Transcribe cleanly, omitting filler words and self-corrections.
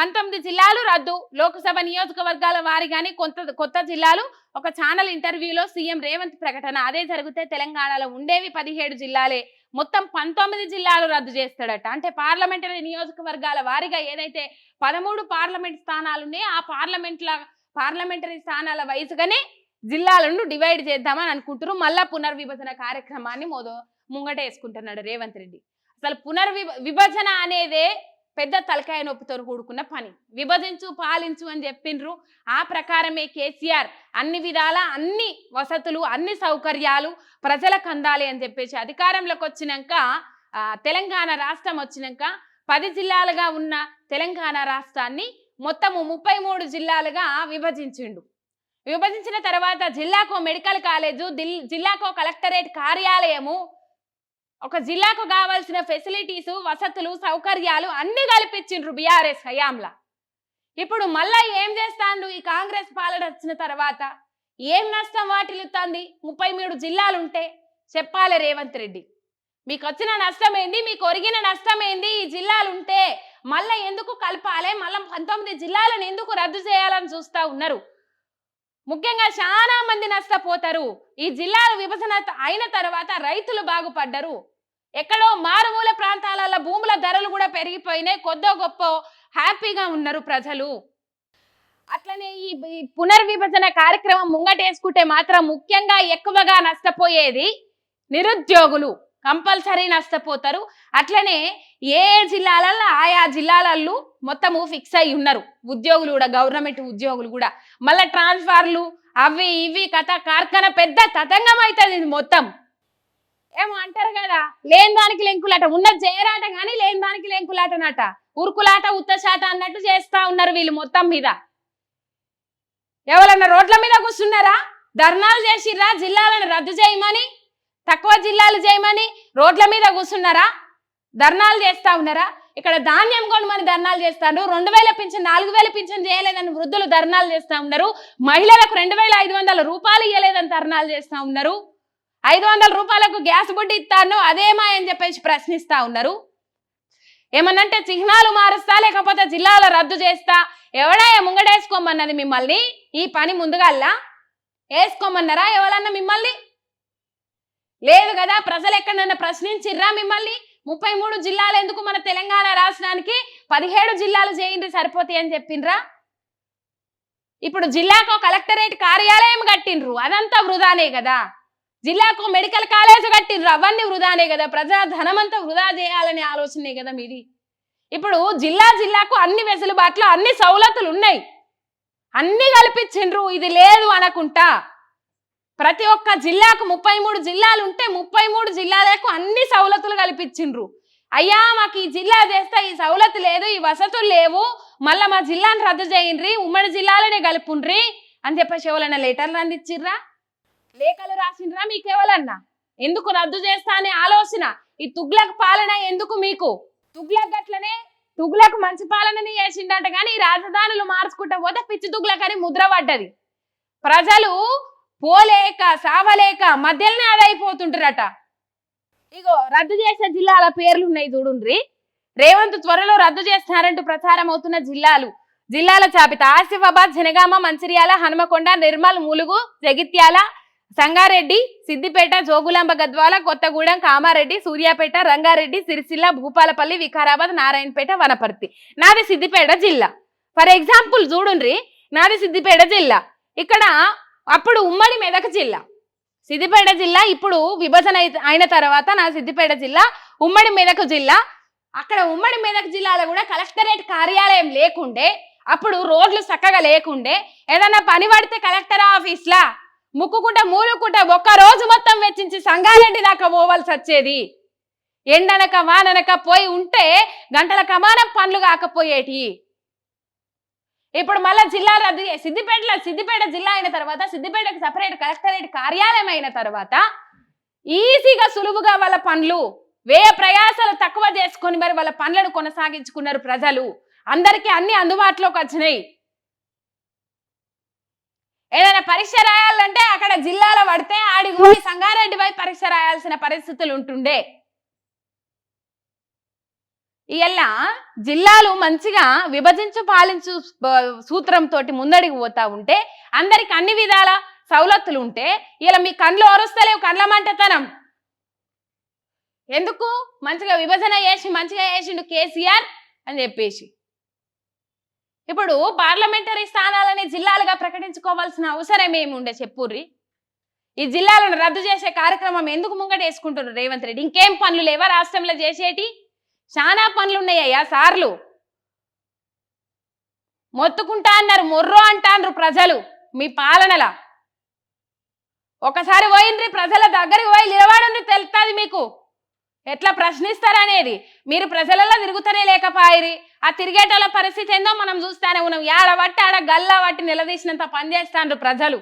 19 జిల్లాలు రద్దు. లోక్సభ నియోజకవర్గాల వారీగానే కొత్త జిల్లాలు. ఒక ఛానల్ ఇంటర్వ్యూలో సీఎం రేవంత్ ప్రకటన. అదే జరిగితే తెలంగాణలో ఉండేవి 17 జిల్లాలే, మొత్తం 19 జిల్లాలు రద్దు చేస్తాడట. అంటే పార్లమెంటరీ నియోజకవర్గాల వారీగా ఏదైతే 13 పార్లమెంట్ స్థానాలు ఉన్నాయో ఆ పార్లమెంటరీ స్థానాల వైజ్గానే జిల్లాలను డివైడ్ చేద్దామని అనుకుంటారు. మళ్ళా పునర్విభజన కార్యక్రమాన్ని ముంగటేసుకుంటున్నాడు రేవంత్ రెడ్డి. అసలు పునర్విభజన అనేదే పెద్ద తలకాయ నొప్పితో కూడుకున్న పని. విభజించు పాలించు అని చెప్పిండ్రు. ఆ ప్రకారమే కేసీఆర్ అన్ని విధాల అన్ని వసతులు అన్ని సౌకర్యాలు ప్రజలకు అందాలి అని చెప్పేసి అధికారంలోకి వచ్చినాక తెలంగాణ రాష్ట్రం వచ్చినాక 10 జిల్లాలుగా ఉన్న తెలంగాణ రాష్ట్రాన్ని మొత్తము 33 జిల్లాలుగా విభజించిండు. విభజించిన తర్వాత జిల్లాకో మెడికల్ కాలేజు, జిల్లాకో కలెక్టరేట్ కార్యాలయము, ఒక జిల్లాకు కావాల్సిన ఫెసిలిటీస్ వసతులు సౌకర్యాలు అన్ని కల్పించిండ్రు బీఆర్ఎస్ హయాంలా. ఇప్పుడు మళ్ళా ఏం చేస్తాండు ఈ కాంగ్రెస్ పాలన వచ్చిన తర్వాత? ఏం నష్టం వాటిల్లుతుంది? 33 జిల్లాలుంటే చెప్పాలి రేవంత్ రెడ్డి. మీకు వచ్చిన నష్టం ఏంది, మీకు ఒరిగిన నష్టం ఏంది? ఈ జిల్లాలుంటే మళ్ళా ఎందుకు కలపాలి? మళ్ళా 19 జిల్లాలను ఎందుకు రద్దు చేయాలని చూస్తా ఉన్నారు? ముఖ్యంగా చాలా మంది నష్టపోతారు. ఈ జిల్లాల విభజన అయిన తర్వాత రైతులు బాగుపడ్డరు. ఎక్కడో మారుమూల ప్రాంతాలలో భూముల ధరలు కూడా పెరిగిపోయినాయి. కొద్దో గొప్ప హ్యాపీగా ఉన్నారు ప్రజలు. అట్లనే ఈ పునర్విభజన కార్యక్రమం ముంగటేసుకుంటే మాత్రం ముఖ్యంగా ఎక్కువగా నష్టపోయేది నిరుద్యోగులు. కంపల్సరీ నష్టపోతారు. అట్లనే ఏ జిల్లాలలో ఆయా జిల్లాలలో మొత్తము ఫిక్స్ అయి ఉన్నారు ఉద్యోగులు కూడా, గవర్నమెంట్ ఉద్యోగులు కూడా. మళ్ళీ ట్రాన్స్ఫర్లు అవి ఇవి కథ కార్ఖానా పెద్ద తతంగం అవుతుంది. ఇది మొత్తం ఏమో అంటారు కదా, లేని దానికి లెంకులాట, ఉన్నది చేయరాట కానీ లేని దానికి లెంకులాటనట, ఉరుకులాట ఉత్తశాట అన్నట్టు చేస్తా ఉన్నారు వీళ్ళు మొత్తం మీద. ఎవరన్నా రోడ్ల మీద కూర్చున్నారా? ధర్నాలు చేసిర్రా జిల్లాలను రద్దు చేయమని, తక్కువ జిల్లాలు చేయమని? రోడ్ల మీద కూర్చున్నారా? ధర్నాలు చేస్తా ఉన్నారా? ఇక్కడ ధాన్యం కొనమని ధర్నాలు చేస్తారు. 2000 పింఛన్ 4000 పింఛన్ చేయలేదని వృద్ధులు ధర్నాలు చేస్తా ఉన్నారు. మహిళలకు 2500 రూపాయలు ఇవ్వలేదని ధర్నాలు చేస్తా ఉన్నారు. 500 రూపాయలకు గ్యాస్ బుడ్డి ఇస్తాను అదేమా అని చెప్పేసి ప్రశ్నిస్తా ఉన్నారు. ఏమన్నంటే చిహ్నాలు మారుస్తా లేకపోతే జిల్లాల రద్దు చేస్తా. ఎవడా ముంగడేసుకోమన్నది మిమ్మల్ని? ఈ పని ముందుగల్లా వేసుకోమన్నారా ఎవరన్నా మిమ్మల్ని? లేదు కదా. ప్రజలు ఎక్కడన్నా ప్రశ్నించిర్రా మిమ్మల్ని? 33 జిల్లాలు ఎందుకు మన తెలంగాణ రాష్ట్రానికి 17 జిల్లాలు చేయండి సరిపోతాయి అని చెప్పిండ్రా? ఇప్పుడు జిల్లాకు కలెక్టరేట్ కార్యాలయం కట్టిండ్రు, అదంతా వృధానే కదా. జిల్లాకు మెడికల్ కాలేజ్ కట్టిండ్రు, అవన్నీ వృధానే కదా. ప్రజా ధనమంతా వృధా చేయాలనే ఆలోచనే కదా మీది. ఇప్పుడు జిల్లాకు అన్ని వెసులుబాట్లు అన్ని సౌలతులు ఉన్నాయి, అన్ని కల్పించిండ్రు. ఇది లేదు అనకుంటా ప్రతి ఒక్క జిల్లాకు 33 జిల్లాలు ఉంటే 33 జిల్లాలకు అన్ని సౌలతులు కల్పించిండ్రు. అయ్యా మాకు ఈ జిల్లా చేస్తే ఈ సౌలతు లేదు, ఈ వసతులు లేవు, మళ్ళీ మా జిల్లాను రద్దు చేయండి, ఉమ్మడి జిల్లాలనే కలుపుండ్రి అని చెప్పేసి ఎవరన్నా లెటర్లు అందించిర్రా? లేఖలు రాసిండ్రా? మీకెవరన్నా ఎందుకు రద్దు చేస్తా అనే ఆలోచన? ఈ తుగ్లక్ పాలన ఎందుకు మీకు? తుగ్లక్ అట్లనే తుగ్లక్ మంచి పాలనని చేసిండట కానీ ఈ రాజధానులు మార్చుకుంటా పోతే పిచ్చి తుగ్లక్ అని ముద్ర పడ్డది. ప్రజలు పోలేక సావలేక మధ్యలోనే అదైపోతుంటారట. ఇగో రద్దు చేసే జిల్లాల పేర్లు ఉన్నాయి చూడుండ్రి. రేవంత్ త్వరలో రద్దు చేస్తారంటూ ప్రచారం అవుతున్న జిల్లాల జాబితా: ఆసిఫాబాద్, జనగామ, మంచిర్యాల, హనుమకొండ, నిర్మల్, ములుగు, జగిత్యాల, సంగారెడ్డి, సిద్దిపేట, జోగులాంబ గద్వాల, కొత్తగూడెం, కామారెడ్డి, సూర్యాపేట, రంగారెడ్డి, సిరిసిల్ల, భూపాలపల్లి, వికారాబాద్, నారాయణపేట, వనపర్తి. నాది సిద్దిపేట జిల్లా. ఫర్ ఎగ్జాంపుల్ చూడుండ్రి, నాది సిద్దిపేట జిల్లా. ఇక్కడ అప్పుడు ఉమ్మడి మెదక్ జిల్లా, సిద్దిపేట జిల్లా. ఇప్పుడు విభజన అయిన తర్వాత నా సిద్దిపేట జిల్లా ఉమ్మడి మెదక్ జిల్లా. అక్కడ ఉమ్మడి మెదక్ జిల్లాలో కూడా కలెక్టరేట్ కార్యాలయం లేకుండే, అప్పుడు రోడ్లు చక్కగా లేకుండే, ఏదన్నా పని పడితే కలెక్టర్ ఆఫీస్లా ముక్కుకుంటా మూలుకుంటా ఒక్క రోజు మొత్తం వెచ్చించి సంగారెడ్డి దాకా పోవాల్సి వచ్చేది. ఎండనక వాననక పోయి ఉంటే గంటల కమానం పనులు కాకపోయేటి. ఇప్పుడు మళ్ళీ జిల్లా రద్దు సిద్దిపేట జిల్లా అయిన తర్వాత సిద్దిపేటకు సపరేట్ కలెక్టరేట్ కార్యాలయం అయిన తర్వాత ఈజీగా సులువుగా వాళ్ళ పనులు వ్యయ ప్రయాసాలు తక్కువ చేసుకొని మరి వాళ్ళ పనులను కొనసాగించుకున్నారు ప్రజలు. అందరికీ అన్ని అందుబాటులోకి వచ్చినాయి. ఏదైనా పరీక్ష రాయాలంటే అక్కడ జిల్లాలో పడితే ఆడి సంగారెడ్డి పై పరీక్ష రాయాల్సిన పరిస్థితులు ఉంటుండే. ఇలా జిల్లాలు మంచిగా విభజించు పాలించు సూత్రంతో ముందడికి పోతా ఉంటే అందరికి అన్ని విధాల సౌలతులు ఉంటే ఇలా మీ కండ్లు ఒరుస్తలేవు, కండ్ల మంటతనం ఎందుకు? మంచిగా విభజన చేసి మంచిగా చేసిండు కేసీఆర్ అని చెప్పేసి ఇప్పుడు పార్లమెంటరీ స్థానాలని జిల్లాలుగా ప్రకటించుకోవాల్సిన అవసరం ఏముండే చెప్పుర్రి? ఈ జిల్లాలను రద్దు చేసే కార్యక్రమం ఎందుకు ముంగట వేసుకుంటున్నారు రేవంత్ రెడ్డి? ఇంకేం పనులు లేవా రాష్ట్రంలో చేసేటి? చాలా పనులు ఉన్నాయ్యా సార్లు. మొత్తుకుంటా అన్నారు, మొర్రో అంటారు ప్రజలు మీ పాలనలా. ఒకసారి పోయిండ్రి ప్రజల దగ్గరికి పోయి నిలబడండి, తెలుస్తుంది మీకు ఎట్లా ప్రశ్నిస్తారనేది. మీరు ప్రజలలో తిరుగుతూనే లేకపోయిరి. ఆ తిరిగేటోళ్ళ పరిస్థితి ఏందో మనం చూస్తానే ఉన్నాం. ఏడ బట్టి ఆడ గల్లా బట్టి నిలదీసినంత పని చేస్తాండ్రు ప్రజలు.